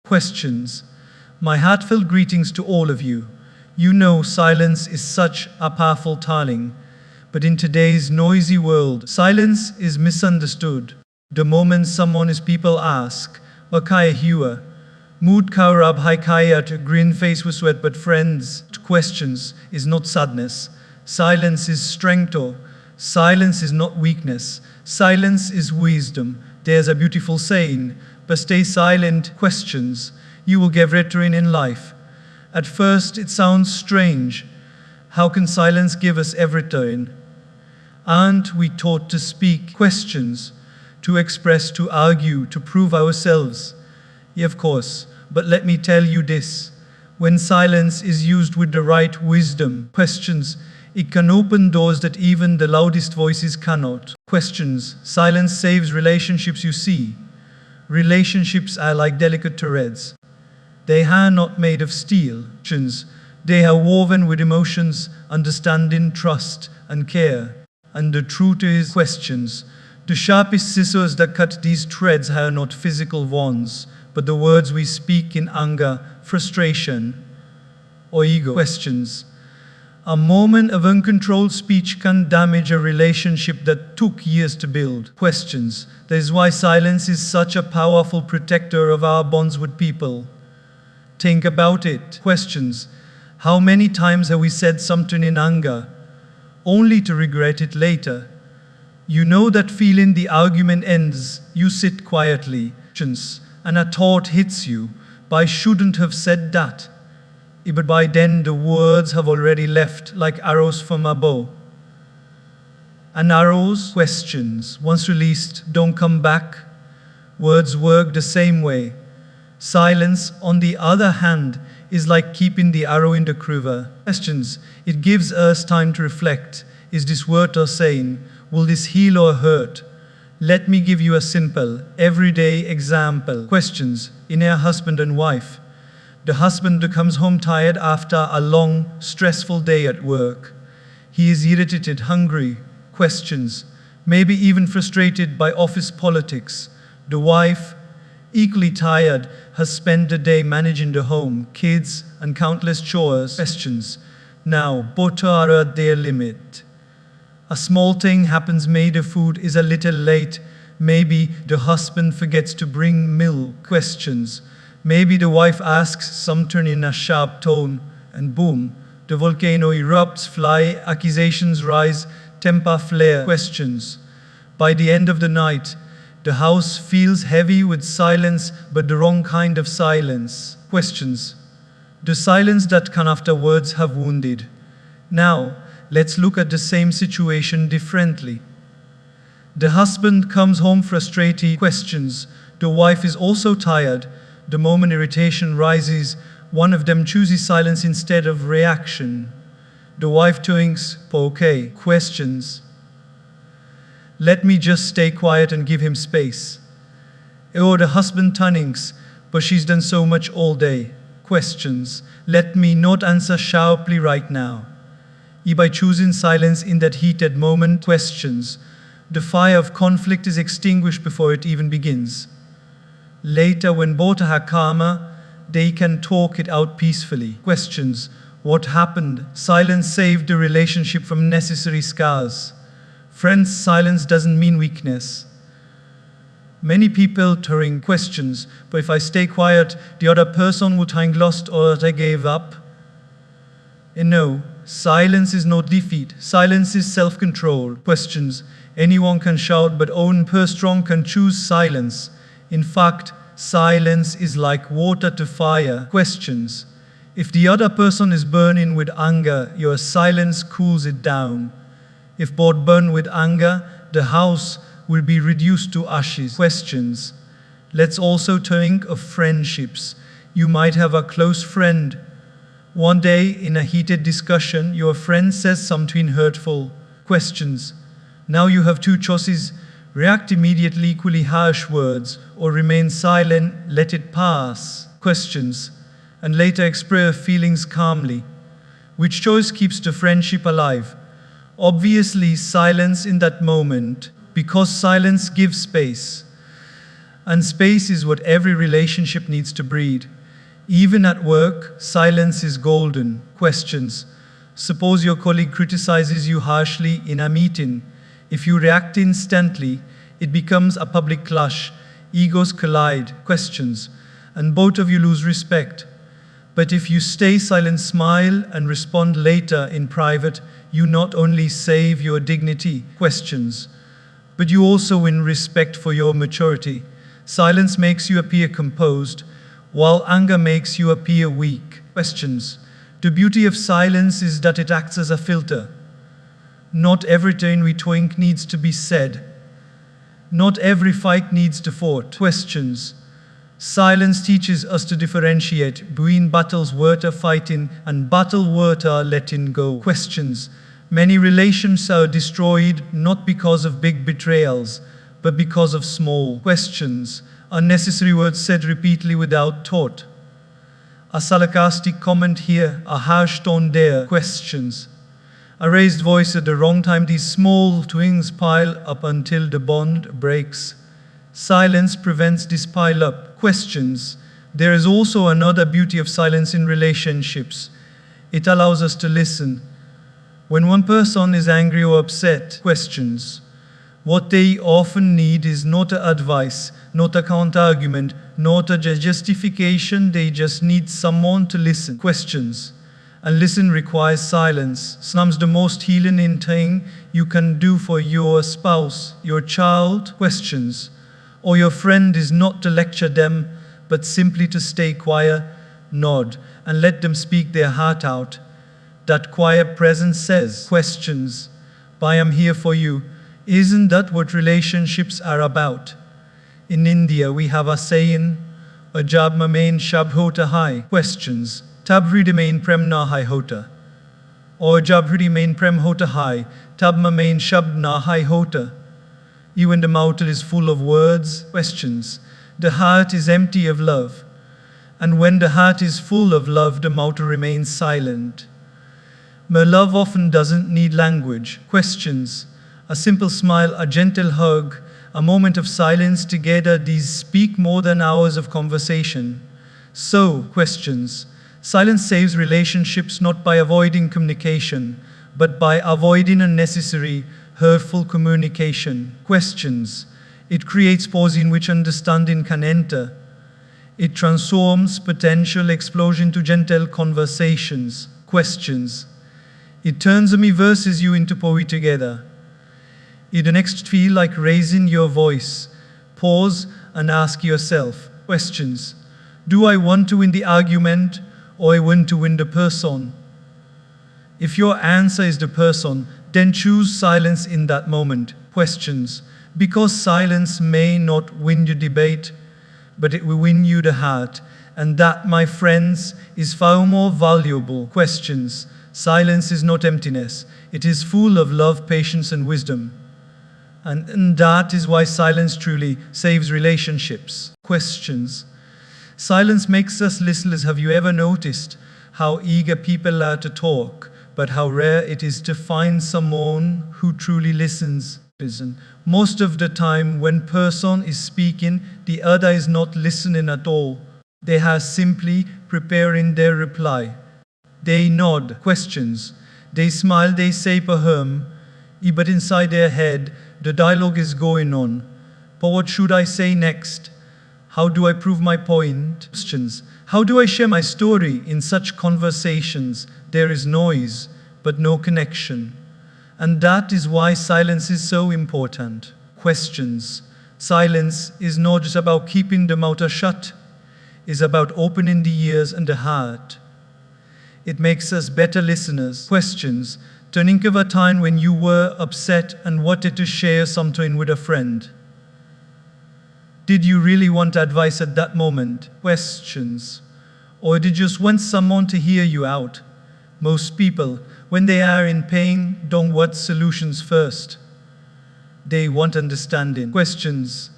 Questions. My heartfelt greetings to all of you. You know, silence is such a powerful tooling. But in today's noisy world, silence is misunderstood. The moment someone is people ask, Wakaya Hua, mood kaurab hai kaya to grin face with sweat, but friends, questions is not sadness. Silence is strength. Silence is not weakness. Silence is wisdom. There's a beautiful saying, but stay silent, questions, you will get return in life. At first it sounds strange. How can silence give us everything? Aren't we taught to speak? Questions, to express, to argue, to prove ourselves? Yeah, of course, but let me tell you this. When silence is used with the right wisdom, questions, it can open doors that even the loudest voices cannot. Questions, silence saves relationships, you see. Relationships are like delicate threads. They are not made of steel. They are woven with emotions, understanding, trust, and care. And the truth is, questions. The sharpest scissors that cut these threads are not physical ones, but the words we speak in anger, frustration, or ego. Questions. A moment of uncontrolled speech can damage a relationship that took years to build. Questions. That is why silence is such a powerful protector of our bonds with people. Think about it. Questions. How many times have we said something in anger, only to regret it later? You know that feeling, the argument ends, you sit quietly, and a thought hits you, but I shouldn't have said that. But by then the words have already left like arrows from a bow. And arrows, questions, once released, don't come back. Words work the same way. Silence, on the other hand, is like keeping the arrow in the quiver. Questions, it gives us time to reflect. Is this worth or saying? Will this heal or hurt? Let me give you a simple, everyday example. Questions, in a husband and wife. The husband comes home tired after a long, stressful day at work. He is irritated, hungry, questions, maybe even frustrated by office politics. The wife, equally tired, has spent the day managing the home, kids, and countless chores. Questions. Now, both are at their limit. A small thing happens, maybe the food is a little late. Maybe the husband forgets to bring milk. Questions. Maybe the wife asks something in a sharp tone, and boom, the volcano erupts, fly, accusations rise, temper flare. Questions. By the end of the night, the house feels heavy with silence, but the wrong kind of silence. Questions. The silence that can afterwards have wounded. Now, let's look at the same situation differently. The husband comes home frustrated. Questions. The wife is also tired. The moment irritation rises, one of them chooses silence instead of reaction. The wife thinks, okay, questions. Let me just stay quiet and give him space. Or the husband thinks, but she's done so much all day. Questions. Let me not answer sharply right now. By choosing silence in that heated moment, questions. The fire of conflict is extinguished before it even begins. Later, when both are calmer, they can talk it out peacefully. Questions. What happened? Silence saved the relationship from necessary scars. Friends, silence doesn't mean weakness. Many people throwing questions, but if I stay quiet, the other person would think lost or that I gave up. And no, silence is not defeat. Silence is self-control. Questions. Anyone can shout, but only person strong can choose silence. In fact, silence is like water to fire. Questions. If the other person is burning with anger, your silence cools it down. If both burn with anger, the house will be reduced to ashes. Questions. Let's also think of friendships. You might have a close friend. One day, in a heated discussion, your friend says something hurtful. Questions. Now you have two choices. React immediately, equally harsh words, or remain silent, let it pass. Questions. And later express feelings calmly. Which choice keeps the friendship alive? Obviously, silence in that moment, because silence gives space. And space is what every relationship needs to breed. Even at work, silence is golden. Questions. Suppose your colleague criticizes you harshly in a meeting. If you react instantly, it becomes a public clash. Egos collide. Questions. And both of you lose respect. But if you stay silent, smile, and respond later in private, you not only save your dignity. Questions. But you also win respect for your maturity. Silence makes you appear composed, while anger makes you appear weak. Questions. The beauty of silence is that it acts as a filter. Not every turn we twink needs to be said. Not every fight needs to fought. Questions. Silence teaches us to differentiate between battles worth a fighting and battle worth a letting go. Questions. Many relations are destroyed not because of big betrayals, but because of small. Questions. Unnecessary words said repeatedly without thought. A sarcastic comment here, a harsh tone there. Questions. A raised voice at the wrong time. These small things pile up until the bond breaks. Silence prevents this pile up. Questions. There is also another beauty of silence in relationships. It allows us to listen. When one person is angry or upset, questions. What they often need is not advice, not a counter-argument, not a justification. They just need someone to listen. Questions. And listen requires silence. Sometimes the most healing thing you can do for your spouse, your child, questions, or your friend is not to lecture them, but simply to stay quiet, nod, and let them speak their heart out. That quiet presence says, questions, I am here for you. Isn't that what relationships are about? In India, we have a saying, Ajab main shab hota hai. Questions, tab hridi main prem na hai hota. Or jab hridi main prem hota hai, tab main shab na hai hota. Even the mouth is full of words, questions. The heart is empty of love. And when the heart is full of love, the mouth remains silent. My love often doesn't need language. Questions. A simple smile, a gentle hug, a moment of silence together, these speak more than hours of conversation. So, questions. Silence saves relationships not by avoiding communication, but by avoiding unnecessary, hurtful communication. Questions. It creates pause in which understanding can enter. It transforms potential explosion to gentle conversations. Questions. It turns me versus you into poetry together. You the next feel like raising your voice. Pause and ask yourself questions. Do I want to win the argument or I want to win the person? If your answer is the person, then choose silence in that moment. Questions. Because silence may not win you debate, but it will win you the heart. And that, my friends, is far more valuable. Questions. Silence is not emptiness. It is full of love, patience, and wisdom. And that is why silence truly saves relationships. Questions. Silence makes us listless. Have you ever noticed how eager people are to talk, but how rare it is to find someone who truly listens? Most of the time when person is speaking, the other is not listening at all. They are simply preparing their reply. They nod, questions. They smile, they say perhaps, but inside their head, the dialogue is going on. But what should I say next? How do I prove my point? Questions. How do I share my story? In such conversations, there is noise, but no connection. And that is why silence is so important. Questions. Silence is not just about keeping the mouth shut. It's about opening the ears and the heart. It makes us better listeners. Questions. Think of a time when you were upset and wanted to share something with a friend. Did you really want advice at that moment? Questions. Or did you just want someone to hear you out? Most people, when they are in pain, don't want solutions first. They want understanding. Questions.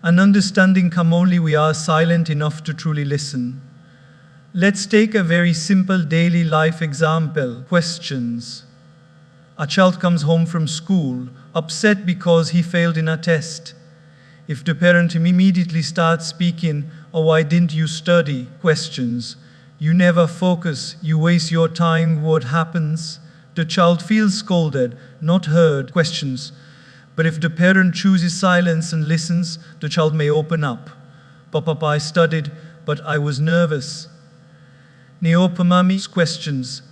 And understanding comes only we are silent enough to truly listen. Let's take a very simple daily life example. Questions. A child comes home from school, upset because he failed in a test. If the parent immediately starts speaking, or why didn't you study? Questions. You never focus, you waste your time, what happens? The child feels scolded, not heard. Questions. But if the parent chooses silence and listens, the child may open up. Papa, I studied, but I was nervous. Neopamami. Questions.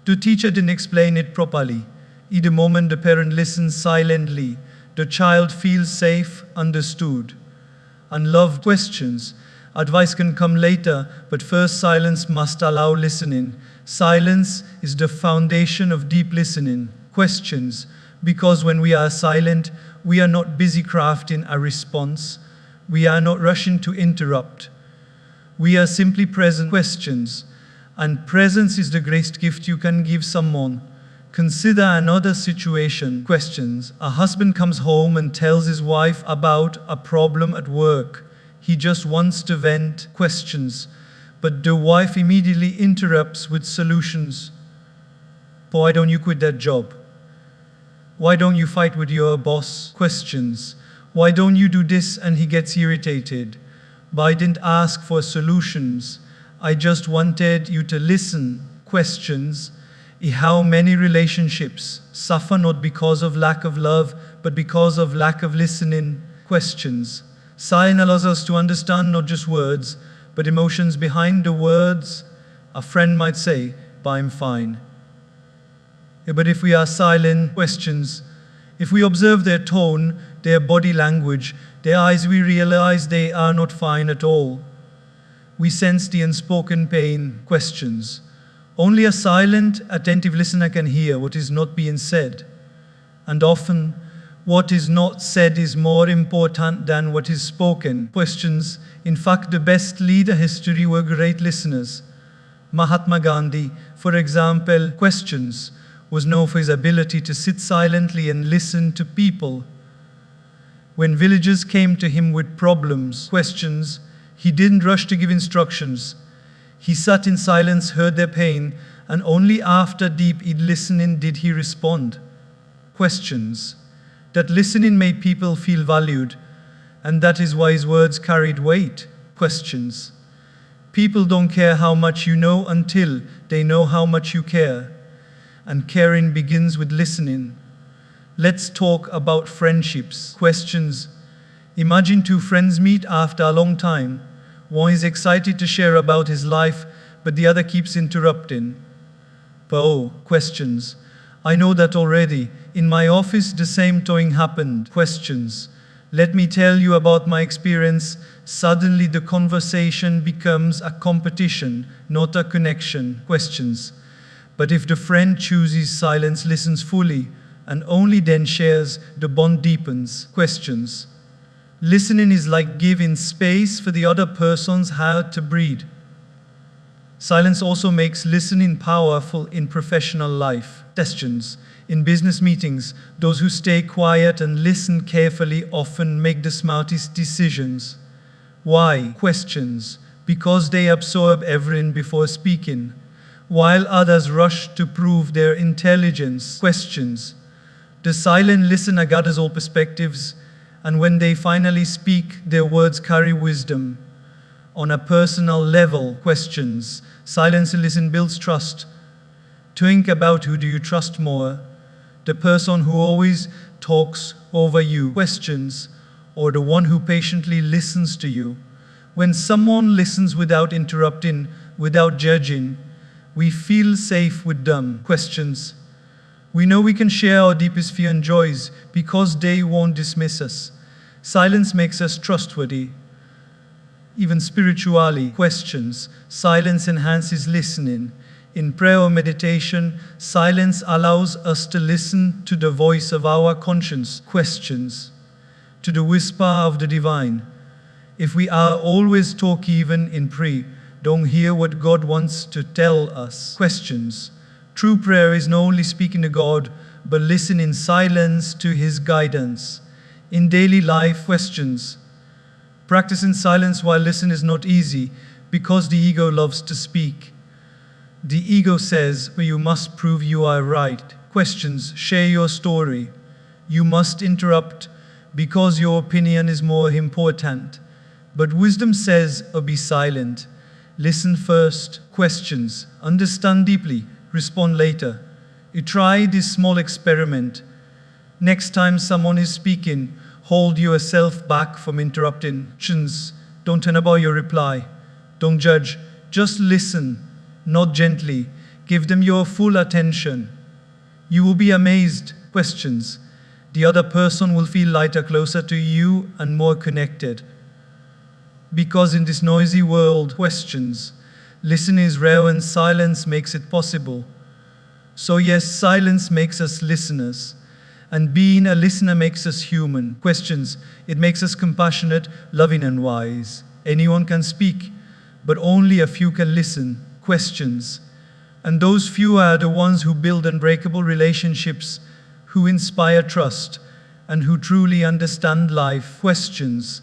The teacher didn't explain it properly. In the moment the parent listens silently, the child feels safe, understood, and loved. Questions. Advice can come later, but first silence must allow listening. Silence is the foundation of deep listening. Questions. Because when we are silent, we are not busy crafting a response. We are not rushing to interrupt. We are simply present. Questions. And presence is the greatest gift you can give someone. Consider another situation. Questions. A husband comes home and tells his wife about a problem at work. He just wants to vent. Questions. But the wife immediately interrupts with solutions. Why don't you quit that job? Why don't you fight with your boss? Questions. Why don't you do this? And he gets irritated. But I didn't ask for solutions. I just wanted you to listen. Questions. How many relationships suffer not because of lack of love, but because of lack of listening? Questions. Silence allows us to understand not just words, but emotions behind the words. A friend might say, but I'm fine. But if we are silent, questions. If we observe their tone, their body language, their eyes, we realize they are not fine at all. We sense the unspoken pain. Questions. Only a silent, attentive listener can hear what is not being said. And often, what is not said is more important than what is spoken. Questions. In fact, the best leader history were great listeners. Mahatma Gandhi, for example. Questions. Was known for his ability to sit silently and listen to people. When villagers came to him with problems, questions, he didn't rush to give instructions. He sat in silence, heard their pain, and only after deep listening did he respond. Questions. That listening made people feel valued, and that is why his words carried weight. Questions. People don't care how much you know until they know how much you care. And caring begins with listening. Let's talk about friendships. Questions. Imagine two friends meet after a long time. One is excited to share about his life, but the other keeps interrupting. Questions. I know that already. In my office, the same thing happened. Questions. Let me tell you about my experience. Suddenly the conversation becomes a competition, not a connection. Questions. But if the friend chooses silence, listens fully, and only then shares, the bond deepens. Questions. Listening is like giving space for the other person's heart to breathe. Silence also makes listening powerful in professional life. Questions. In business meetings, those who stay quiet and listen carefully often make the smartest decisions. Why? Questions. Because they absorb everything before speaking, while others rush to prove their intelligence. Questions. The silent listener gathers all perspectives, and when they finally speak, their words carry wisdom. On a personal level, questions. Silence and listen builds trust. Think about who do you trust more? The person who always talks over you, questions, or the one who patiently listens to you? When someone listens without interrupting, without judging, we feel safe with them. Questions. We know we can share our deepest fear and joys because they won't dismiss us. Silence makes us trustworthy. Even spiritually. Questions. Silence enhances listening. In prayer or meditation, silence allows us to listen to the voice of our conscience. Questions. To the whisper of the divine. If we are always talk even in prayer, don't hear what God wants to tell us. Questions. True prayer is not only speaking to God, but listen in silence to His guidance. In daily life, questions. Practicing silence while listening is not easy because the ego loves to speak. The ego says, well, you must prove you are right. Questions. Share your story. You must interrupt because your opinion is more important. But wisdom says, be silent. Listen first. Questions. Understand deeply. Respond later. You try this small experiment. Next time someone is speaking, hold yourself back from interrupting. Don't turn about your reply. Don't judge. Just listen. Not gently. Give them your full attention. You will be amazed. Questions. The other person will feel lighter, closer to you, and more connected. Because in this noisy world, questions, listening is rare and silence makes it possible. So yes, silence makes us listeners. And being a listener makes us human. Questions, it makes us compassionate, loving, and wise. Anyone can speak, but only a few can listen. Questions. And those few are the ones who build unbreakable relationships, who inspire trust, and who truly understand life. Questions.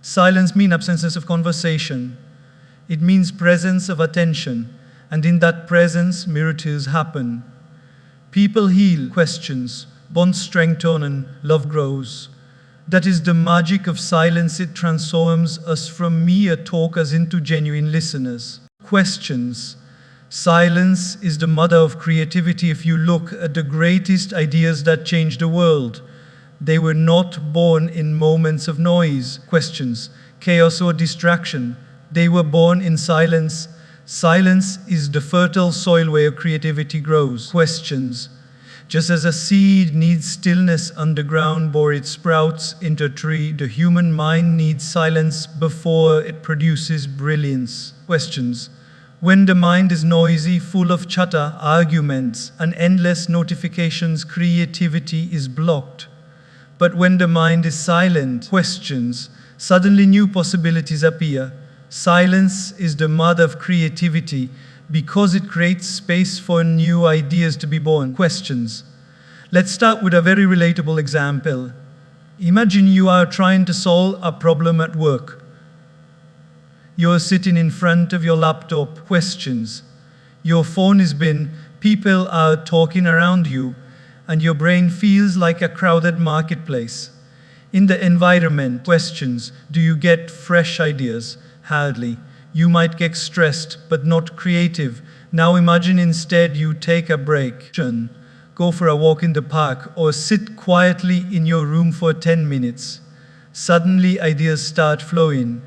Silence means absence of conversation. It means presence of attention, and in that presence, miracles happen. People heal. Questions. Bonds strengthen and love grows. That is the magic of silence. It transforms us from mere talkers into genuine listeners. Questions. Silence is the mother of creativity. If you look at the greatest ideas that changed the world, they were not born in moments of noise. Questions. Chaos or distraction. They were born in silence. Silence is the fertile soil where creativity grows. Questions. Just as a seed needs stillness underground before it sprouts into a tree, the human mind needs silence before it produces brilliance. Questions. When the mind is noisy, full of chatter, arguments, and endless notifications, creativity is blocked. But when the mind is silent, questions, suddenly new possibilities appear. Silence is the mother of creativity because it creates space for new ideas to be born. Questions. Let's start with a very relatable example. Imagine you are trying to solve a problem at work. You're sitting in front of your laptop. Questions. Your phone is been, people are talking around you, and your brain feels like a crowded marketplace. In the environment, questions, do you get fresh ideas? Hardly. You might get stressed, but not creative. Now imagine instead you take a break. Go for a walk in the park or sit quietly in your room for 10 minutes. Suddenly ideas start flowing.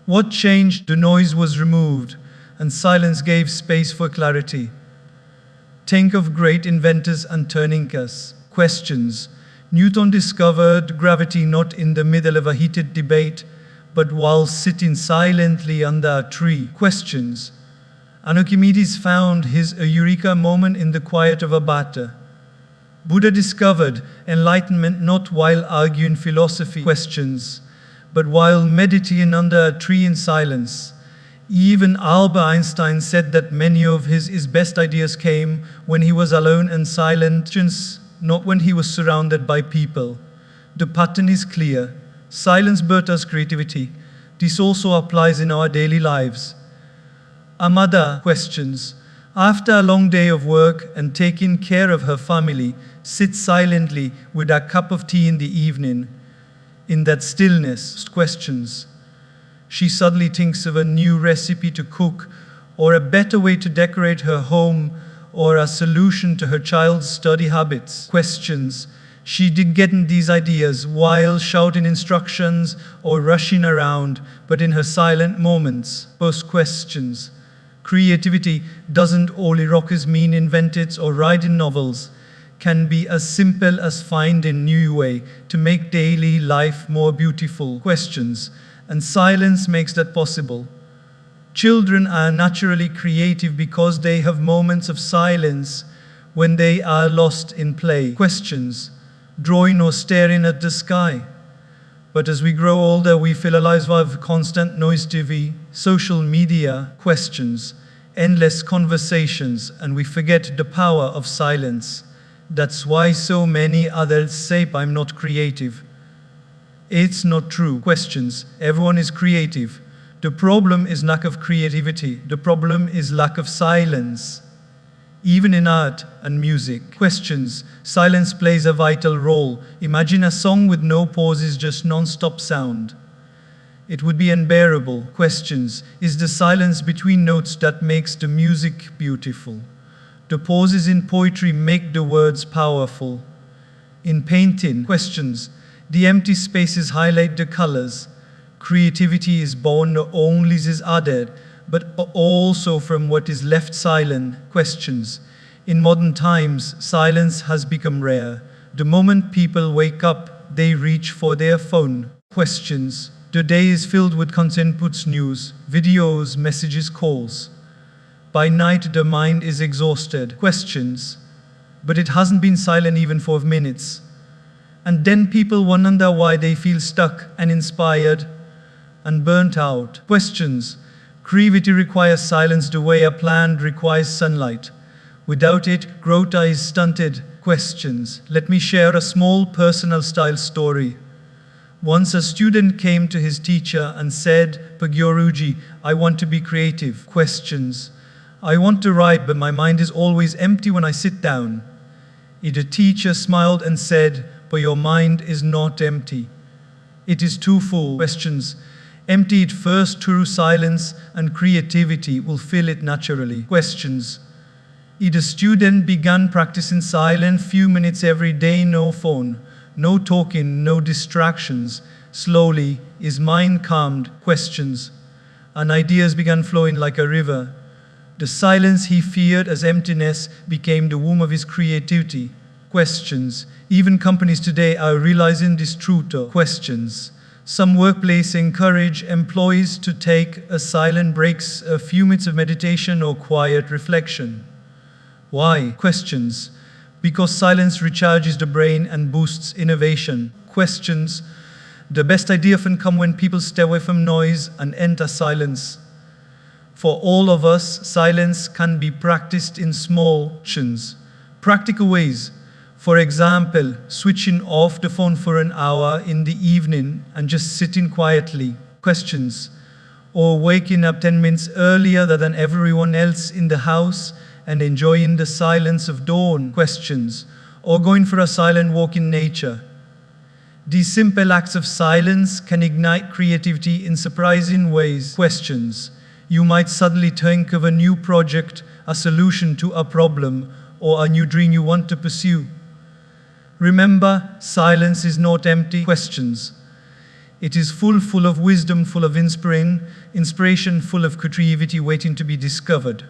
What changed? The noise was removed, and silence gave space for clarity. Think of great inventors and turninkers. Questions. Newton discovered gravity not in the middle of a heated debate, but while sitting silently under a tree. Questions. Archimedes found his eureka moment in the quiet of a bath. Buddha discovered enlightenment not while arguing philosophy. Questions. But while meditating under a tree in silence. Even Albert Einstein said that many of his best ideas came when he was alone and silent, not when he was surrounded by people. The pattern is clear. Silence births creativity. This also applies in our daily lives. A mother. Questions. After a long day of work and taking care of her family, sits silently with a cup of tea in the evening. In that stillness, questions. She suddenly thinks of a new recipe to cook, or a better way to decorate her home, or a solution to her child's study habits. Questions. She did get these ideas while shouting instructions or rushing around, but in her silent moments. Post questions. Creativity doesn't only rockers mean invented or writing novels. Can be as simple as finding new way to make daily life more beautiful. Questions. And silence makes that possible. Children are naturally creative because they have moments of silence when they are lost in play. Questions. Drawing or staring at the sky. But as we grow older, we fill our lives with constant noise, TV, social media, questions, endless conversations, and we forget the power of silence. That's why so many adults say, I'm not creative. It's not true. Questions. Everyone is creative. The problem is lack of creativity. The problem is lack of silence. even in art and music. Questions. Silence plays a vital role. Imagine a song with no pauses, just non-stop sound. It would be unbearable. Questions. Is the silence between notes that makes the music beautiful? The pauses in poetry make the words powerful. In painting. Questions. The empty spaces highlight the colors. Creativity is born not only is added, but also from what is left silent. Questions. In modern times, silence has become rare. The moment people wake up, they reach for their phone. Questions. The day is filled with content inputs, news, videos, messages, calls. By night, the mind is exhausted. Questions. But it hasn't been silent even for minutes. And then people wonder why they feel stuck, uninspired, and burnt out. Questions. Creativity requires silence the way a plant requires sunlight. Without it, growth is stunted. Questions. Let me share a small personal style story. Once a student came to his teacher and said, "Guruji, I want to be creative." Questions. I want to write, but my mind is always empty when I sit down. The teacher smiled and said, "But your mind is not empty. It is too full." Questions. Empty it first through silence, and creativity will fill it naturally. Questions. The student began practicing silence few minutes every day, no phone, no talking, no distractions. Slowly, his mind calmed. Questions. And ideas began flowing like a river. The silence he feared as emptiness became the womb of his creativity. Questions. Even companies today are realizing this truth. Questions. Some workplaces encourage employees to take a silent breaks, a few minutes of meditation or quiet reflection. Why? Questions. Because silence recharges the brain and boosts innovation. Questions. The best idea often come when people stay away from noise and enter silence. For all of us, silence can be practiced in small actions, practical ways. For example, switching off the phone for an hour in the evening and just sitting quietly. Questions. Or waking up 10 minutes earlier than everyone else in the house and enjoying the silence of dawn. Questions. Or going for a silent walk in nature. These simple acts of silence can ignite creativity in surprising ways. Questions. You might suddenly think of a new project, a solution to a problem, or a new dream you want to pursue. Remember, silence is not empty. Questions. It is full of wisdom, full of inspiration, full of creativity waiting to be discovered.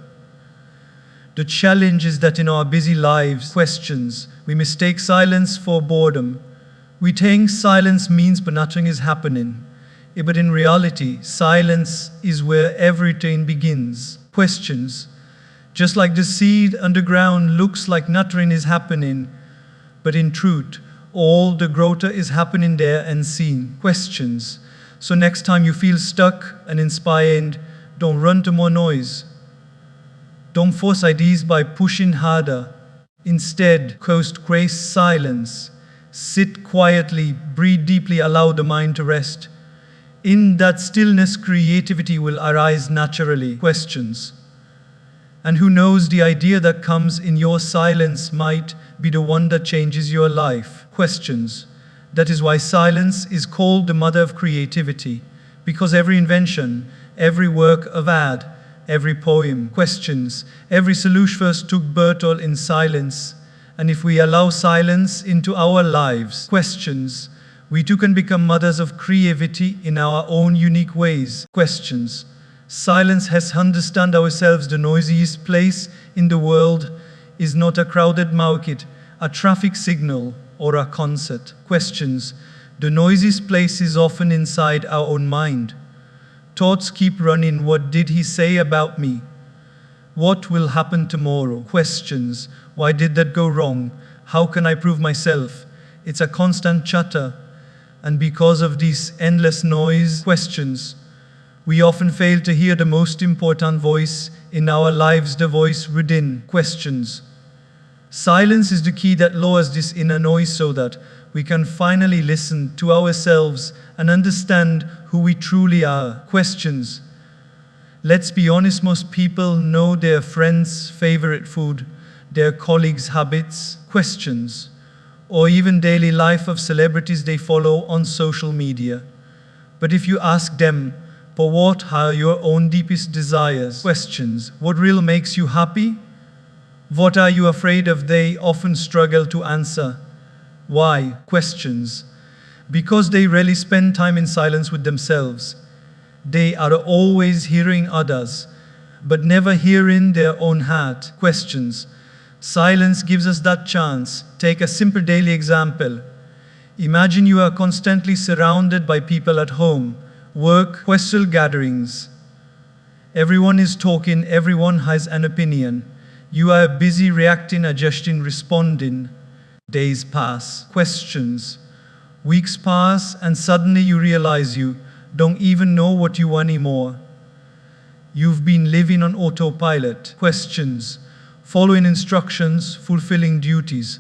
The challenge is that in our busy lives, questions, we mistake silence for boredom. We think silence means but nothing is happening. But in reality, silence is where everything begins. Questions. Just like the seed underground looks like nothing is happening, but in truth, all the growth is happening there unseen. Questions. So next time you feel stuck and inspired, don't run to more noise. Don't force ideas by pushing harder. Instead, create silence. Sit quietly, breathe deeply, allow the mind to rest. In that stillness, creativity will arise naturally. Questions. And who knows, the idea that comes in your silence might be the one that changes your life. Questions. That is why silence is called the mother of creativity, because every invention, every work of art, every poem. Questions. Every solution first took birth in silence. And if we allow silence into our lives, questions, we too can become mothers of creativity in our own unique ways. Questions. Silence has understand ourselves. The noisiest place in the world is not a crowded market, a traffic signal, or a concert. Questions. The noisiest place is often inside our own mind. Thoughts keep running. What did he say about me? What will happen tomorrow? Questions. Why did that go wrong? How can I prove myself? It's a constant chatter. And because of this endless noise, questions, we often fail to hear the most important voice in our lives, the voice within. Questions. Silence is the key that lowers this inner noise so that we can finally listen to ourselves and understand who we truly are. Questions. Let's be honest, most people know their friend's favorite food, their colleagues' habits, questions, or even daily life of celebrities they follow on social media. But if you ask them, for what are your own deepest desires, questions, what really makes you happy? What are you afraid of? They often struggle to answer. Why? Questions. Because they rarely spend time in silence with themselves. They are always hearing others, but never hearing their own heart. Questions. Silence gives us that chance. Take a simple daily example. Imagine you are constantly surrounded by people at home, work, social gatherings. Everyone is talking, everyone has an opinion. You are busy reacting, adjusting, responding. Days pass. Questions. Weeks pass, and suddenly you realize you don't even know what you want anymore. You've been living on autopilot. Questions. Following instructions, fulfilling duties.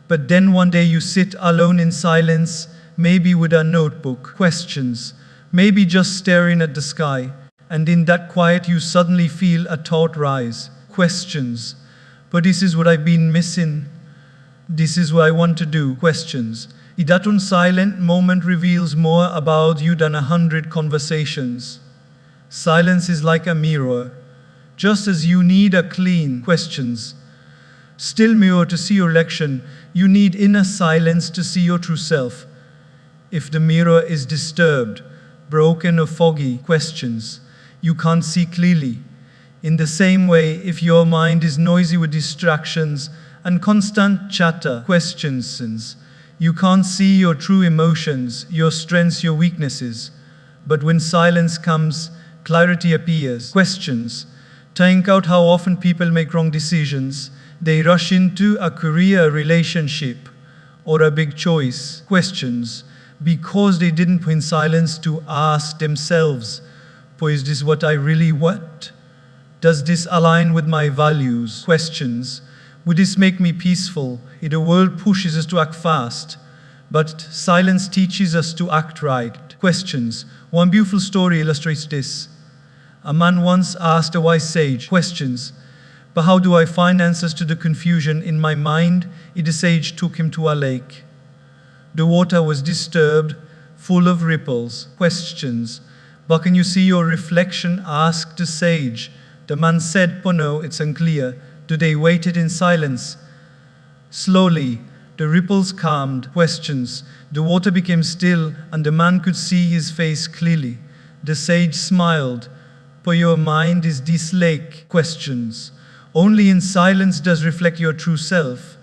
But then one day you sit alone in silence, maybe with a notebook. Questions. Maybe just staring at the sky. And in that quiet you suddenly feel a thought rise. Questions. But this is what I've been missing. This is what I want to do. Questions. That silent moment reveals more about you than 100 conversations. Silence is like a mirror. Just as you need a clean, questions, still mirror to see your reflection, you need inner silence to see your true self. If the mirror is disturbed, broken or foggy, questions, you can't see clearly. In the same way, if your mind is noisy with distractions and constant chatter, questions, you can't see your true emotions, your strengths, your weaknesses. But when silence comes, clarity appears. Questions. Think out how often people make wrong decisions. They rush into a career, relationship, or a big choice. Questions. Because they didn't put in silence to ask themselves, is this what I really want? Does this align with my values? Questions. Would this make me peaceful? The world pushes us to act fast, but silence teaches us to act right. Questions. One beautiful story illustrates this. A man once asked a wise sage, questions, but how do I find answers to the confusion in my mind? The sage took him to a lake. The water was disturbed, full of ripples. Questions. But can you see your reflection? Asked the sage. The man said, no, it's unclear. They waited in silence. Slowly, the ripples calmed. Questions. The water became still, and the man could see his face clearly. The sage smiled. For your mind is this lake. Questions. Only in silence does reflect your true self.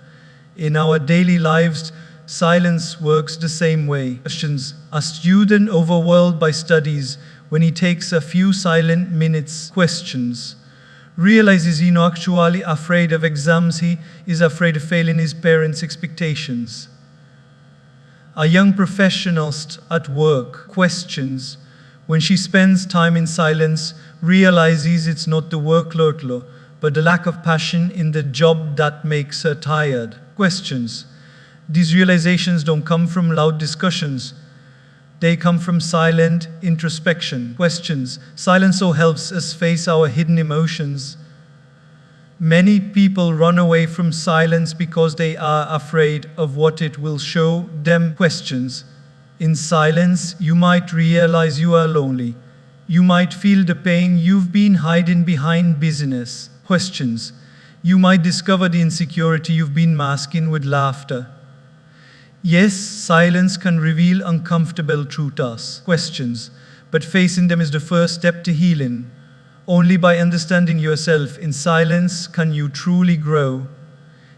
In our daily lives, silence works the same way. Questions. A student overwhelmed by studies, when he takes a few silent minutes, questions, realizes he's not actually afraid of exams, he is afraid of failing his parents' expectations. A young professional at work questions, when she spends time in silence, realizes it's not the workload, but the lack of passion in the job that makes her tired. Questions. These realizations don't come from loud discussions. They come from silent introspection. Questions. Silence so helps us face our hidden emotions. Many people run away from silence because they are afraid of what it will show them. Questions. In silence, you might realize you are lonely. You might feel the pain you've been hiding behind busyness. Questions. You might discover the insecurity you've been masking with laughter. Yes, silence can reveal uncomfortable truths, questions, but facing them is the first step to healing. Only by understanding yourself in silence can you truly grow.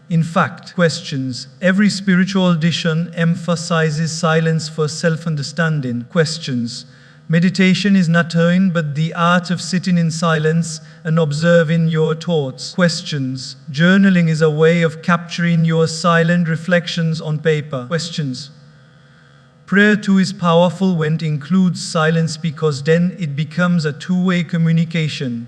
In fact, questions, every spiritual tradition emphasizes silence for self-understanding. Questions. Meditation is not knowing, but the art of sitting in silence and observing your thoughts. Questions. Journaling is a way of capturing your silent reflections on paper. Questions. Prayer too is powerful when it includes silence because then it becomes a two-way communication.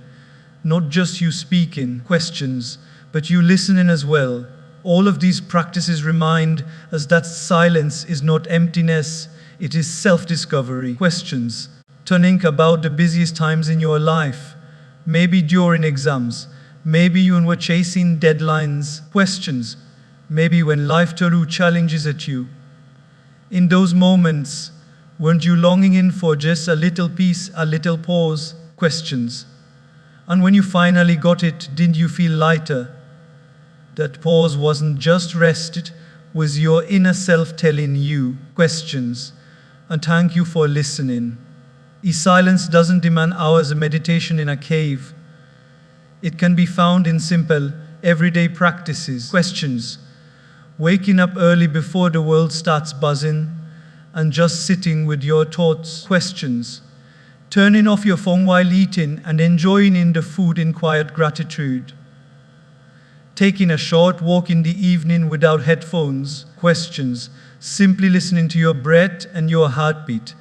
Not just you speaking, questions, but you listening as well. All of these practices remind us that silence is not emptiness, it is self-discovery. Questions. Think about the busiest times in your life. Maybe during exams, Maybe you were chasing deadlines. Questions. Maybe when life threw challenges at you. In those moments, weren't you longing in for just a little peace, a little pause? Questions. And when you finally got it, didn't you feel lighter? That pause wasn't just rest, it was your inner self telling you questions. And thank you for listening. Silence doesn't demand hours of meditation in a cave. It can be found in simple, everyday practices. Questions. Waking up early before the world starts buzzing and just sitting with your thoughts. Questions. Turning off your phone while eating and enjoying the food in quiet gratitude. Taking a short walk in the evening without headphones. Questions. Simply listening to your breath and your heartbeat.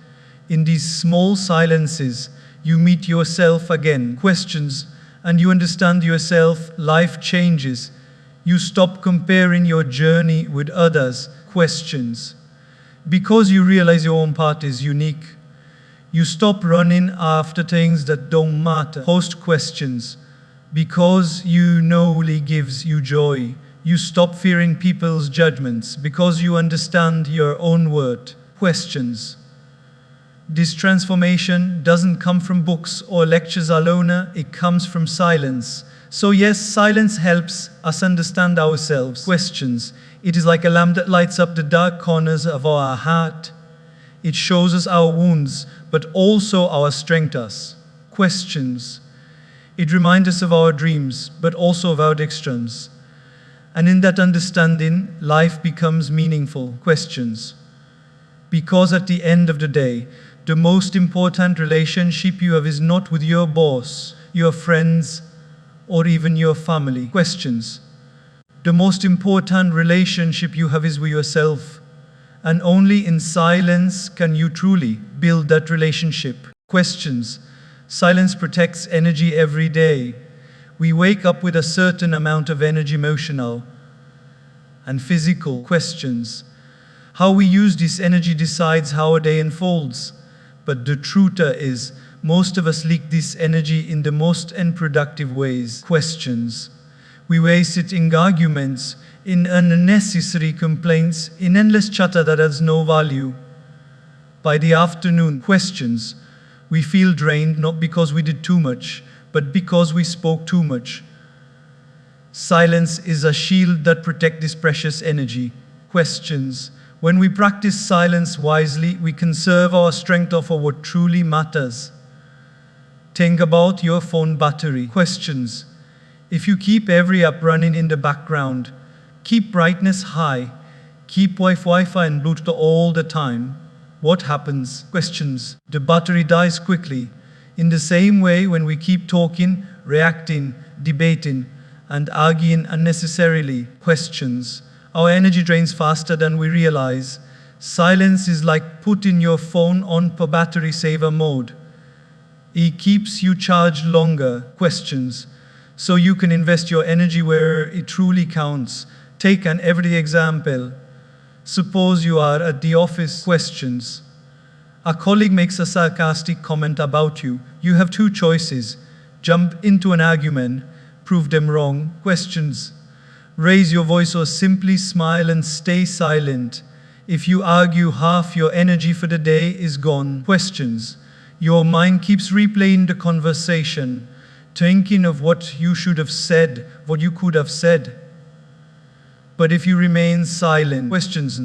In these small silences, you meet yourself again. Questions. And you understand yourself. Life changes. You stop comparing your journey with others. Questions. Because you realize your own path is unique. You stop running after things that don't matter. Host questions. Because you know only gives you joy. You stop fearing people's judgments because you understand your own worth. Questions. This transformation doesn't come from books or lectures alone, it comes from silence. So yes, silence helps us understand ourselves. Questions. It is like a lamp that lights up the dark corners of our heart. It shows us our wounds, but also our strengths. Questions. It reminds us of our dreams, but also of our extremes. And in that understanding, life becomes meaningful. Questions. Because at the end of the day, the most important relationship you have is not with your boss, your friends, or even your family. Questions. The most important relationship you have is with yourself. And only in silence can you truly build that relationship. Questions. Silence protects energy every day. We wake up with a certain amount of energy, emotional and physical. Questions. How we use this energy decides how a day unfolds. But the truth is, most of us leak this energy in the most unproductive ways. Questions. We waste it in arguments, in unnecessary complaints, in endless chatter that has no value. By the afternoon. Questions. We feel drained not because we did too much, but because we spoke too much. Silence is a shield that protects this precious energy. Questions. When we practice silence wisely, we conserve our strength for what truly matters. Think about your phone battery. Questions. If you keep every app running in the background, keep brightness high, keep Wi-Fi and Bluetooth all the time, what happens? Questions. The battery dies quickly. In the same way, when we keep talking, reacting, debating, and arguing unnecessarily. Questions. Our energy drains faster than we realize. Silence is like putting your phone on battery saver mode. It keeps you charged longer. Questions. So you can invest your energy where it truly counts. Take an everyday example. Suppose you are at the office. Questions. A colleague makes a sarcastic comment about you. You have two choices. Jump into an argument, prove them wrong. Questions. Raise your voice or simply smile and stay silent. If you argue, half your energy for the day is gone. Questions. Your mind keeps replaying the conversation, thinking of what you should have said, what you could have said. But if you remain silent, questions,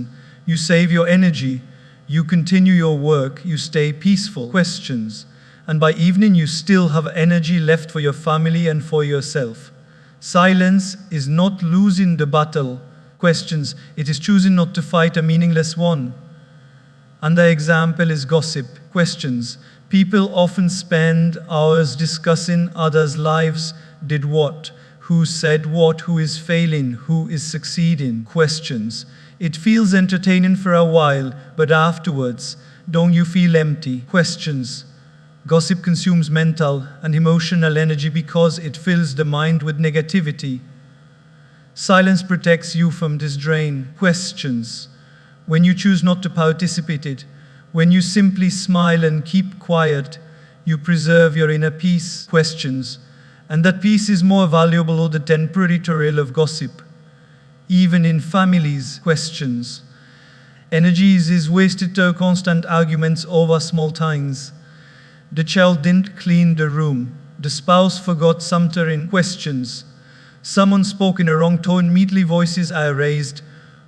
you save your energy, you continue your work, you stay peaceful. Questions. And by evening you still have energy left for your family and for yourself. Silence is not losing the battle. Questions. It is choosing not to fight a meaningless one. And the example is gossip. Questions. People often spend hours discussing others' lives, did what, who said what, who is failing, who is succeeding. Questions. It feels entertaining for a while, but afterwards, don't you feel empty? Questions. Gossip consumes mental and emotional energy because it fills the mind with negativity. Silence protects you from this drain. Questions. When you choose not to participate in it, when you simply smile and keep quiet, you preserve your inner peace. Questions. and that peace is more valuable than the temporary thrill of gossip. Even in families, questions. Energy is wasted to constant arguments over small things. The child didn't clean the room. The spouse forgot something in questions. Someone spoke in a wrong tone, immediately voices are raised,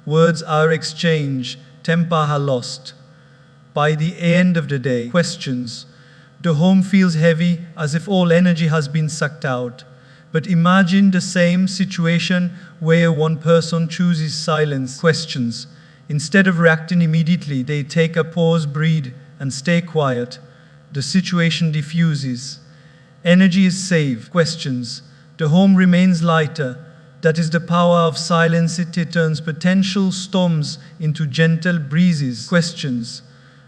words are exchanged, temper are lost. By the end of the day, questions. The home feels heavy, as if all energy has been sucked out. But imagine the same situation where one person chooses silence, questions. Instead of reacting immediately, they take a pause, breathe, and stay quiet. The situation diffuses. Energy is saved, questions. The home remains lighter. That is the power of silence. It turns potential storms into gentle breezes, questions.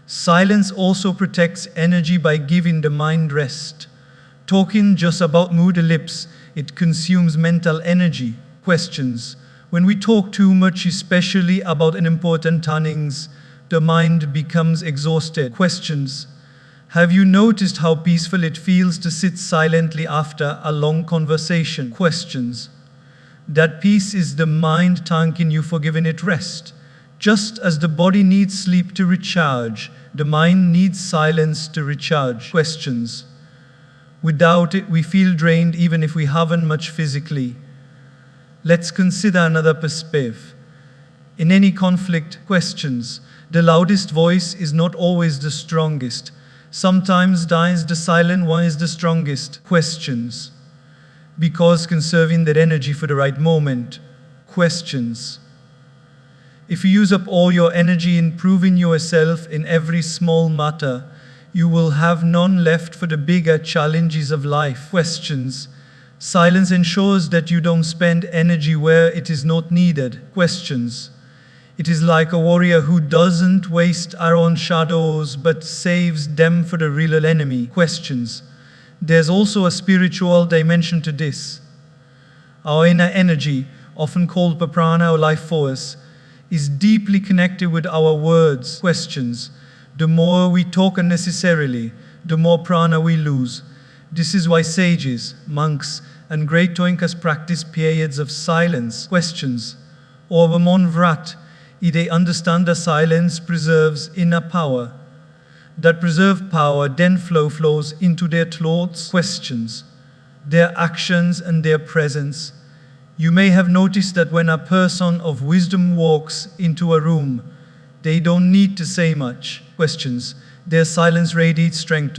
Silence also protects energy by giving the mind rest. Talking just about mood lips, it consumes mental energy, questions. When we talk too much, especially about unimportant things, the mind becomes exhausted. Questions. Have you noticed how peaceful it feels to sit silently after a long conversation? Questions. That peace is the mind thanking you for giving it rest. Just as the body needs sleep to recharge, the mind needs silence to recharge. Questions. Without it, we feel drained even if we haven't much physically. Let's consider another perspective. In any conflict, questions. The loudest voice is not always the strongest. Sometimes the silent one is the strongest. Questions. Because conserving that energy for the right moment. Questions. If you use up all your energy in proving yourself in every small matter, you will have none left for the bigger challenges of life. Questions. Silence ensures that you don't spend energy where it is not needed. Questions. It is like a warrior who doesn't waste our own shadows but saves them for the real enemy. Questions. There's also a spiritual dimension to this. Our inner energy, often called prana or life force, is deeply connected with our words. Questions. The more we talk unnecessarily, the more prana we lose. This is why sages, monks, and great Toinkas practice periods of silence. Questions. Or Vrat, they understand that silence preserves inner power. That preserved power then flows into their thoughts, questions, their actions, and their presence. You may have noticed that when a person of wisdom walks into a room, they don't need to say much. Questions. Their silence radiates strength.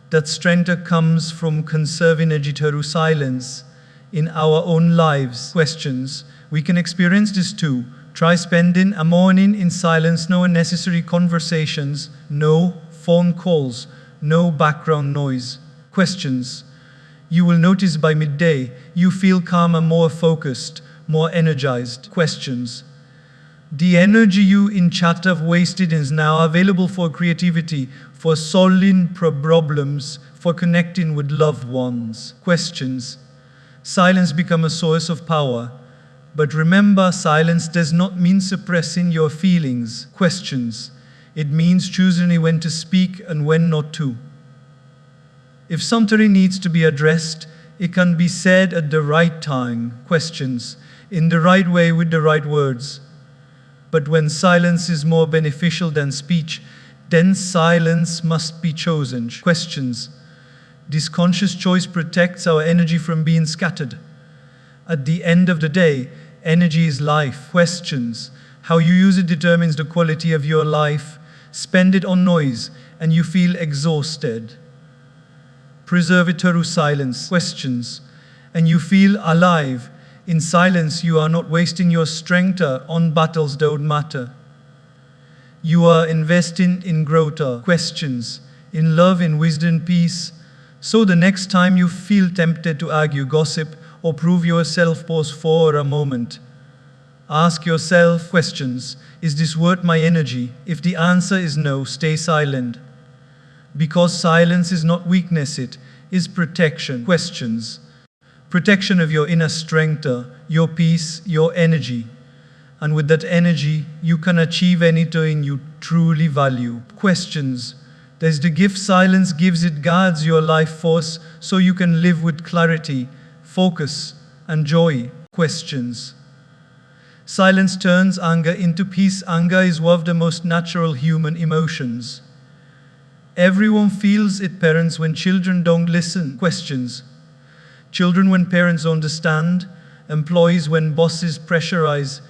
That strength comes from conserving energy through silence in our own lives. Questions. We can experience this too. Try spending a morning in silence, no unnecessary conversations, no phone calls, no background noise. Questions. You will notice by midday, you feel calmer, more focused, more energized. Questions. The energy you in chat have wasted is now available for creativity, for solving problems, for connecting with loved ones. Questions. Silence becomes a source of power. But remember, silence does not mean suppressing your feelings. Questions. It means choosing when to speak and when not to. If something needs to be addressed, it can be said at the right time. Questions. In the right way with the right words. But when silence is more beneficial than speech, then silence must be chosen. Questions. This conscious choice protects our energy from being scattered. At the end of the day, energy is life. Questions. How you use it determines the quality of your life. Spend it on noise, and you feel exhausted. Preserve it through silence. Questions. And you feel alive. In silence, you are not wasting your strength on battles that don't matter. You are investing in growth. Questions. In love, in wisdom, peace. So the next time you feel tempted to argue, gossip, or prove yourself, pause for a moment. Ask yourself questions. Is this worth my energy? If the answer is no, stay silent. Because silence is not weakness, it is protection. Questions. Protection of your inner strength, your peace, your energy. And with that energy, you can achieve anything you truly value. Questions. There's the gift silence gives, it guards your life force so you can live with clarity, focus, and joy. Questions. Silence turns anger into peace. Anger is one of the most natural human emotions. Everyone feels it. Parents when children don't listen. Questions. Children when parents don't understand. Employees when bosses pressurize.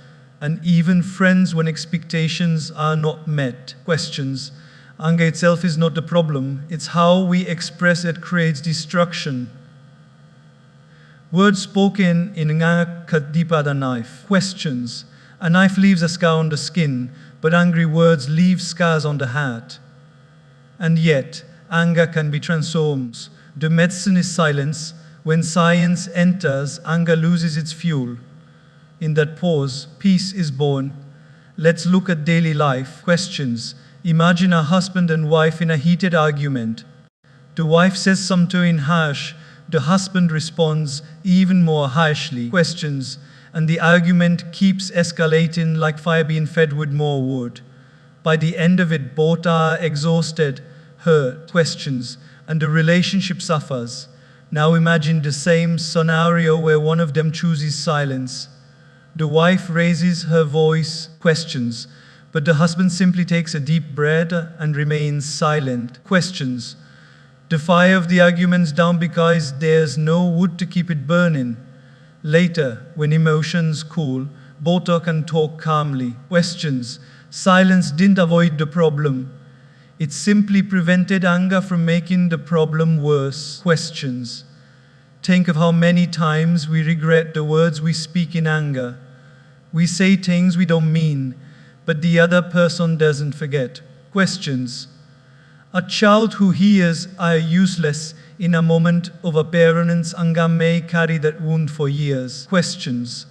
And even friends when expectations are not met. Questions. Anger itself is not the problem. It's how we express it creates destruction. Words spoken in anger cut deeper than a knife. Questions. A knife leaves a scar on the skin, but angry words leave scars on the heart. And yet, anger can be transformed. The medicine is silence. When silence enters, anger loses its fuel. In that pause, peace is born. Let's look at daily life. Questions. Imagine a husband and wife in a heated argument. The wife says something harsh. The husband responds even more harshly. Questions. And the argument keeps escalating like fire being fed with more wood. By the end of it, both are exhausted, hurt. Questions. And the relationship suffers. Now imagine the same scenario where one of them chooses silence. The wife raises her voice. Questions. But the husband simply takes a deep breath and remains silent. Questions. The fire of the argument's down because there's no wood to keep it burning. Later, when emotions cool, both can talk calmly. Questions. Silence didn't avoid the problem. It simply prevented anger from making the problem worse. Questions. Think of how many times we regret the words we speak in anger. We say things we don't mean, but the other person doesn't forget. Questions. A child who hears "I am useless" in a moment of a parent's anger may carry that wound for years. Questions.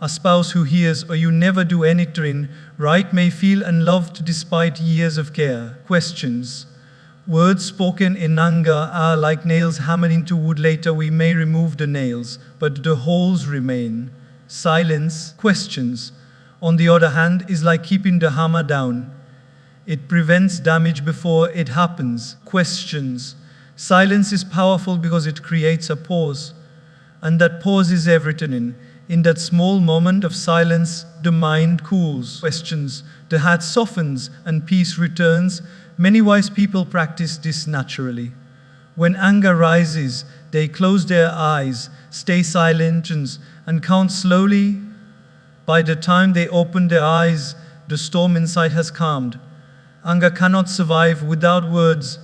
A spouse who hears "or you never do anything right" may feel unloved despite years of care. Questions. Words spoken in anger are like nails hammered into wood. Later we may remove the nails, but the holes remain. Silence. Questions. On the other hand, is like keeping the hammer down. It prevents damage before it happens. Questions. Silence is powerful because it creates a pause. And that pause is everything. In that small moment of silence, the mind cools. Questions. The heart softens and peace returns. Many wise people practice this naturally. When anger rises, they close their eyes, stay silent, and count slowly. By the time they open their eyes, the storm inside has calmed. Anger cannot survive without words.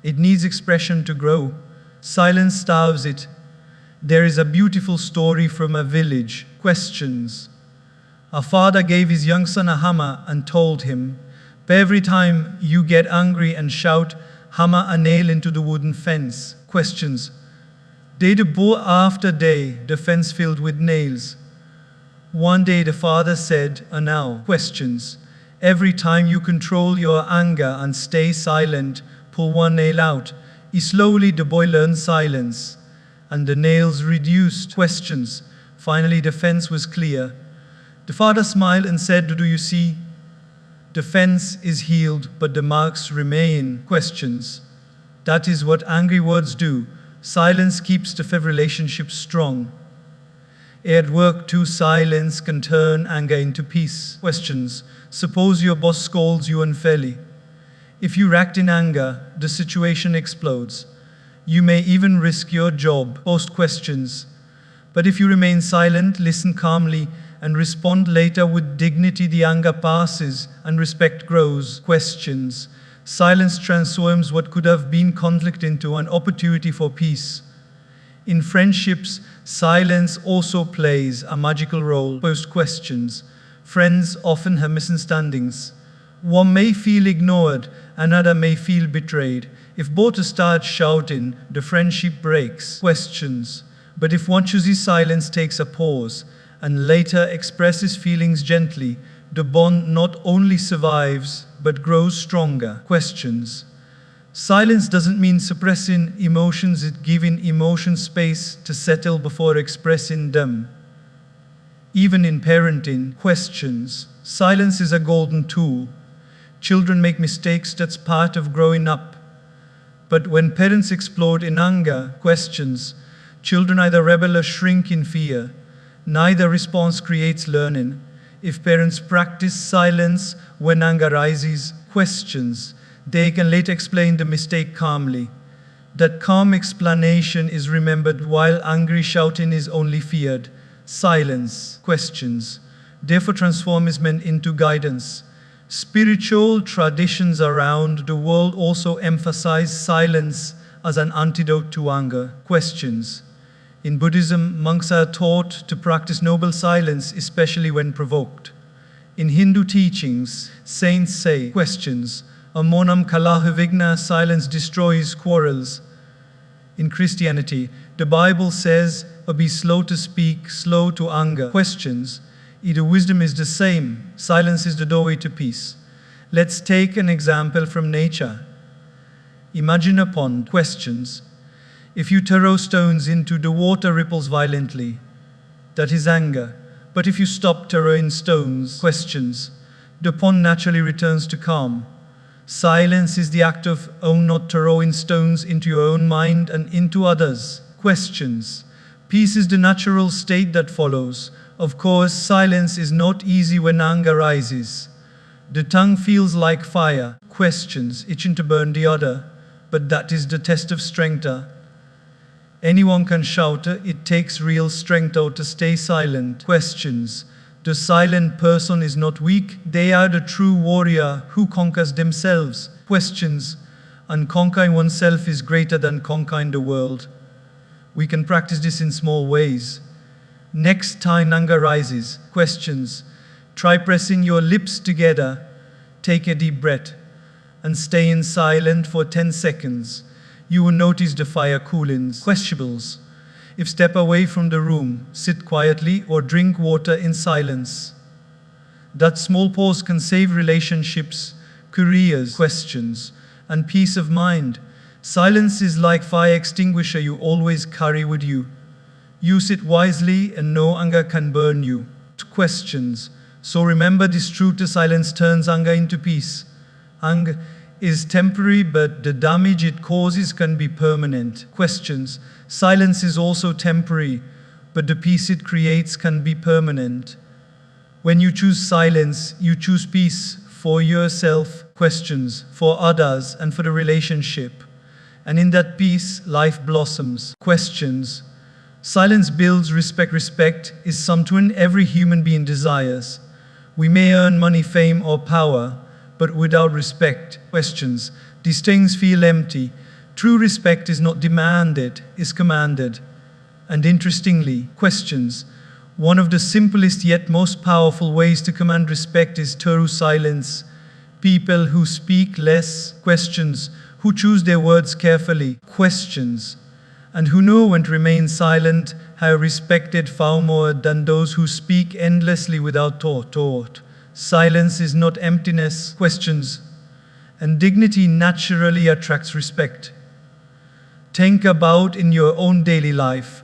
It needs expression to grow. Silence starves it. There is a beautiful story from a village. Questions. A father gave his young son a hammer and told him, "Every time you get angry and shout, hammer a nail into the wooden fence." Questions. Day to bow after day, the fence filled with nails. One day the father said, "Now." Questions. Every time you control your anger and stay silent, pull one nail out. Slowly the boy learned silence, and the nails reduced. Questions. Finally the fence was clear. The father smiled and said, "Do you see? The fence is healed, but the marks remain." Questions. That is what angry words do. Silence keeps the relationship strong. At work too, silence can turn anger into peace. Questions. Suppose your boss scolds you unfairly. If you react in anger, the situation explodes. You may even risk your job. Post questions. But if you remain silent, listen calmly, and respond later with dignity, the anger passes and respect grows. Questions. Silence transforms what could have been conflict into an opportunity for peace. In friendships, silence also plays a magical role. Post questions. Friends often have misunderstandings. One may feel ignored, another may feel betrayed. If both start shouting, the friendship breaks. Questions. But if one chooses silence, takes a pause, and later expresses feelings gently, the bond not only survives, but grows stronger. Questions. Silence doesn't mean suppressing emotions, it's giving emotions space to settle before expressing them. Even in parenting. Questions. Silence is a golden tool. Children make mistakes, that's part of growing up. But when parents explode in anger, questions, children either rebel or shrink in fear. Neither response creates learning. If parents practice silence when anger rises, questions, they can later explain the mistake calmly. That calm explanation is remembered while angry shouting is only feared. Silence, questions, therefore transformation into guidance. Spiritual traditions around the world also emphasize silence as an antidote to anger. Questions. In Buddhism, monks are taught to practice noble silence, especially when provoked. In Hindu teachings, saints say, questions, Amonam kalah vigna, silence destroys quarrels. In Christianity, the Bible says, be slow to speak, slow to anger. Questions. Either wisdom is the same, silence is the doorway to peace. Let's take an example from nature. Imagine a pond. Questions. If you throw stones into the water, ripples violently. That is anger. But if you stop throwing stones, questions, the pond naturally returns to calm. Silence is the act of not throwing stones into your own mind and into others. Questions. Peace is the natural state that follows. Of course, silence is not easy when anger rises. The tongue feels like fire. Questions, itching to burn the other. But that is the test of strength. Anyone can shout, it takes real strength to stay silent. Questions, the silent person is not weak, they are the true warrior who conquers themselves. Questions, and conquering oneself is greater than conquering the world. We can practice this in small ways. Next time anger rises, questions, try pressing your lips together, take a deep breath, and stay in silent for 10 seconds. You will notice the fire cooling. Questionables. If step away from the room, sit quietly or drink water in silence. That small pause can save relationships, careers, questions, and peace of mind. Silence is like fire extinguisher you always carry with you. Use it wisely and no anger can burn you. Questions. So remember this truth, silence turns anger into peace. Anger is temporary, but the damage it causes can be permanent. Questions. Silence is also temporary, but the peace it creates can be permanent. When you choose silence, you choose peace for yourself, questions, for others, and for the relationship. And in that peace, life blossoms. Questions. Silence builds respect. Respect is something every human being desires. We may earn money, fame, or power, but without respect, questions, these things feel empty. True respect is not demanded, is commanded. And interestingly, questions, one of the simplest yet most powerful ways to command respect is through silence. People who speak less, questions, who choose their words carefully, questions, and who know when to remain silent, are respected far more than those who speak endlessly without thought. Silence is not emptiness, questions, and dignity naturally attracts respect. Think about in your own daily life,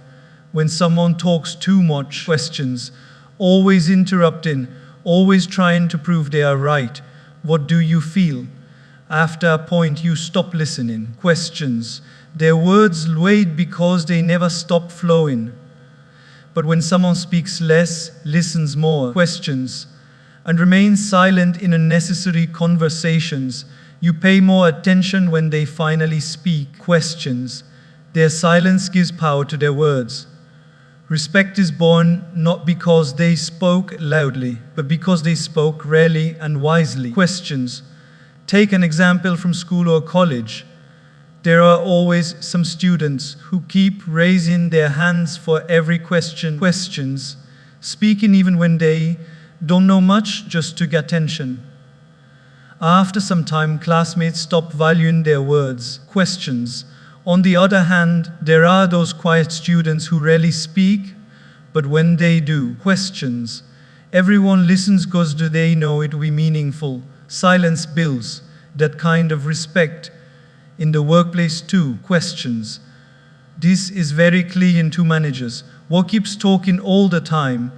when someone talks too much, questions, always interrupting, always trying to prove they are right, what do you feel? After a point you stop listening, questions, their words wait because they never stop flowing. But when someone speaks less, listens more, questions, and remains silent in unnecessary conversations, you pay more attention when they finally speak, questions. Their silence gives power to their words. Respect is born not because they spoke loudly, but because they spoke rarely and wisely. Questions. Take an example from school or college. There are always some students who keep raising their hands for every question. Questions. Speaking even when they don't know much, just to get attention. After some time, classmates stop valuing their words. Questions. On the other hand, there are those quiet students who rarely speak, but when they do, questions. Everyone listens because they know it will be meaningful. Silence builds that kind of respect. In the workplace too, questions. This is very clear in two managers. One keeps talking all the time,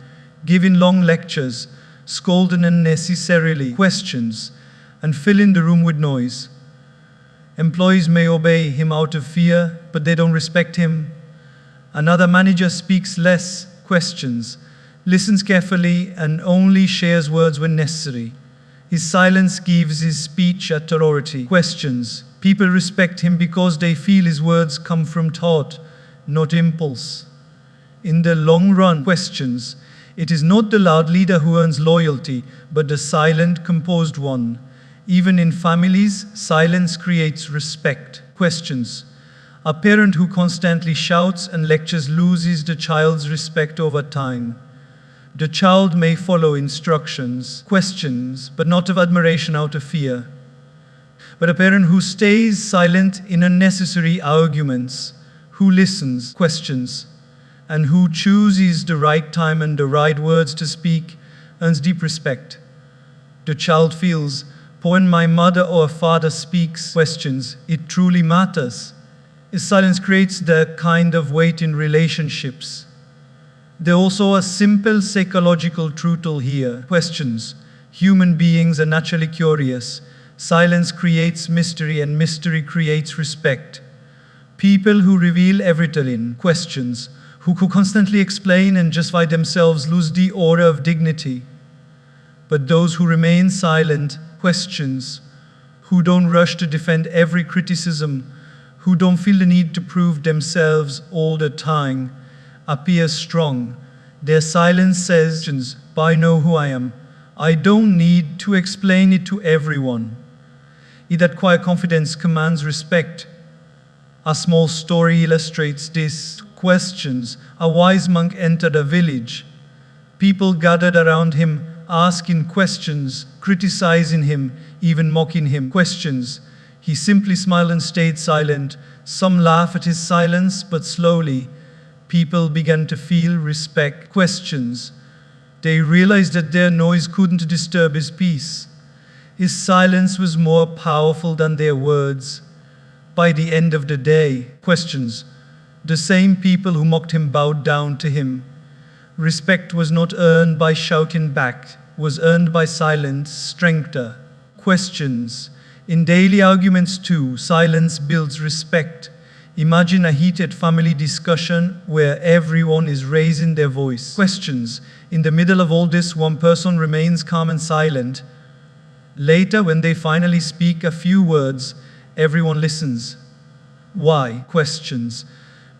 giving long lectures, scolding unnecessarily, questions. and fill in the room with noise. Employees may obey him out of fear, but they don't respect him. Another manager speaks less, questions, listens carefully, and only shares words when necessary. His silence gives his speech authority. Questions. People respect him because they feel his words come from thought, not impulse. In the long run, questions. It is not the loud leader who earns loyalty, but the silent, composed one. Even in families, silence creates respect. Questions. A parent who constantly shouts and lectures loses the child's respect over time. The child may follow instructions, questions, but not of admiration out of fear. But a parent who stays silent in unnecessary arguments, who listens, questions, and who chooses the right time and the right words to speak, earns deep respect. The child feels, when my mother or father speaks, questions, it truly matters. His silence creates the kind of weight in relationships. There's also a simple psychological truth here. Questions. Human beings are naturally curious. Silence creates mystery, and mystery creates respect. People who reveal everything, questions, who constantly explain and justify themselves lose the aura of dignity. But those who remain silent, questions, who don't rush to defend every criticism, who don't feel the need to prove themselves all the time, appear strong. Their silence says, I know who I am. I don't need to explain it to everyone. That quiet confidence commands respect. A small story illustrates this. Questions. A wise monk entered a village. People gathered around him, asking questions, criticizing him, even mocking him. Questions. He simply smiled and stayed silent. Some laughed at his silence, but slowly, people began to feel respect. Questions. They realized that their noise couldn't disturb his peace. His silence was more powerful than their words. By the end of the day, questions. The same people who mocked him bowed down to him. Respect was not earned by shouting back, was earned by silence, strength. Questions. In daily arguments too, silence builds respect. Imagine a heated family discussion where everyone is raising their voice. Questions. In the middle of all this, one person remains calm and silent. Later, when they finally speak a few words, everyone listens. Why? Questions.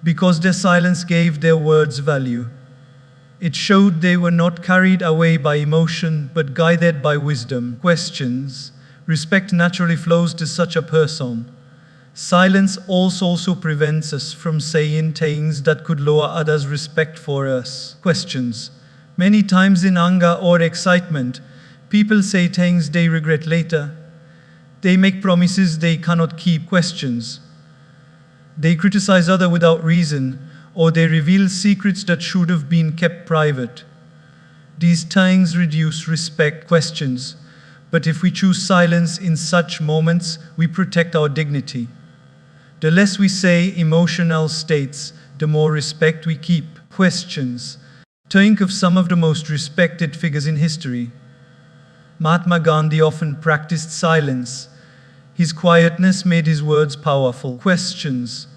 Because their silence gave their words value. It showed they were not carried away by emotion, but guided by wisdom. Questions. Respect naturally flows to such a person. Silence also prevents us from saying things that could lower others' respect for us. Questions. Many times in anger or excitement, people say things they regret later. They make promises they cannot keep. Questions. They criticize others without reason, or they reveal secrets that should have been kept private. These things reduce respect. Questions. But if we choose silence in such moments, we protect our dignity. The less we say emotional states, the more respect we keep. Questions. Think of some of the most respected figures in history. Mahatma Gandhi often practiced silence. His quietness made his words powerful. Questions.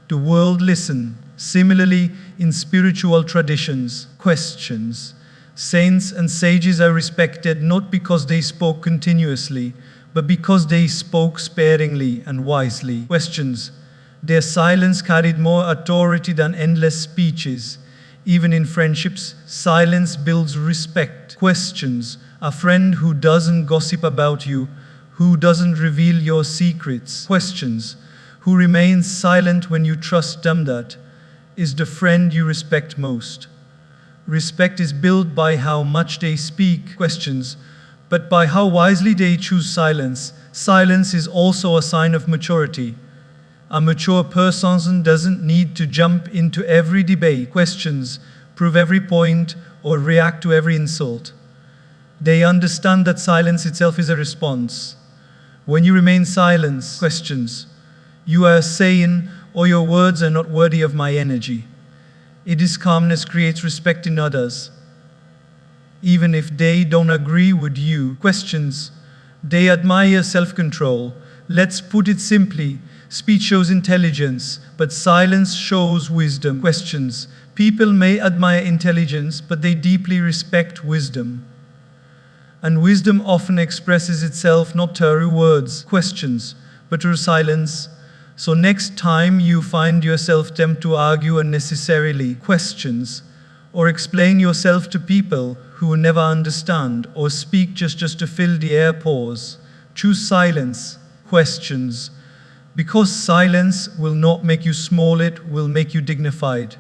The world listened. Similarly, in spiritual traditions, questions. Saints and sages are respected not because they spoke continuously, but because they spoke sparingly and wisely. Questions. Their silence carried more authority than endless speeches. Even in friendships, silence builds respect. Questions. A friend who doesn't gossip about you, who doesn't reveal your secrets. Questions. Who remains silent when you trust them, that is the friend you respect most. Respect is built by how much they speak, questions, but by how wisely they choose silence. Silence is also a sign of maturity. A mature person doesn't need to jump into every debate, questions, prove every point, or react to every insult. They understand that silence itself is a response. When you remain silent, questions, you are saying, or your words are not worthy of my energy. It is calmness creates respect in others. Even if they don't agree with you, questions, They admire self-control. Let's put it simply, speech shows intelligence, but silence shows wisdom. Questions. People may admire intelligence, but they deeply respect wisdom. And wisdom often expresses itself not through words, questions, but through silence. So next time you find yourself tempted to argue unnecessarily, questions, or explain yourself to people who will never understand, or speak just to fill the air pause, choose silence, questions, because silence will not make you small, it will make you dignified.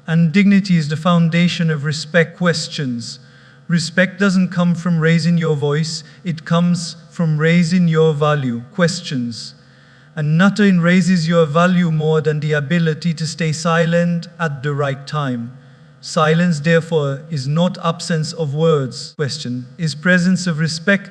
And dignity is the foundation of respect. Questions. Respect doesn't come from raising your voice, it comes from raising your value. Questions. And nothing raises your value more than the ability to stay silent at the right time. Silence, therefore, is not absence of words. Question. Is presence of respect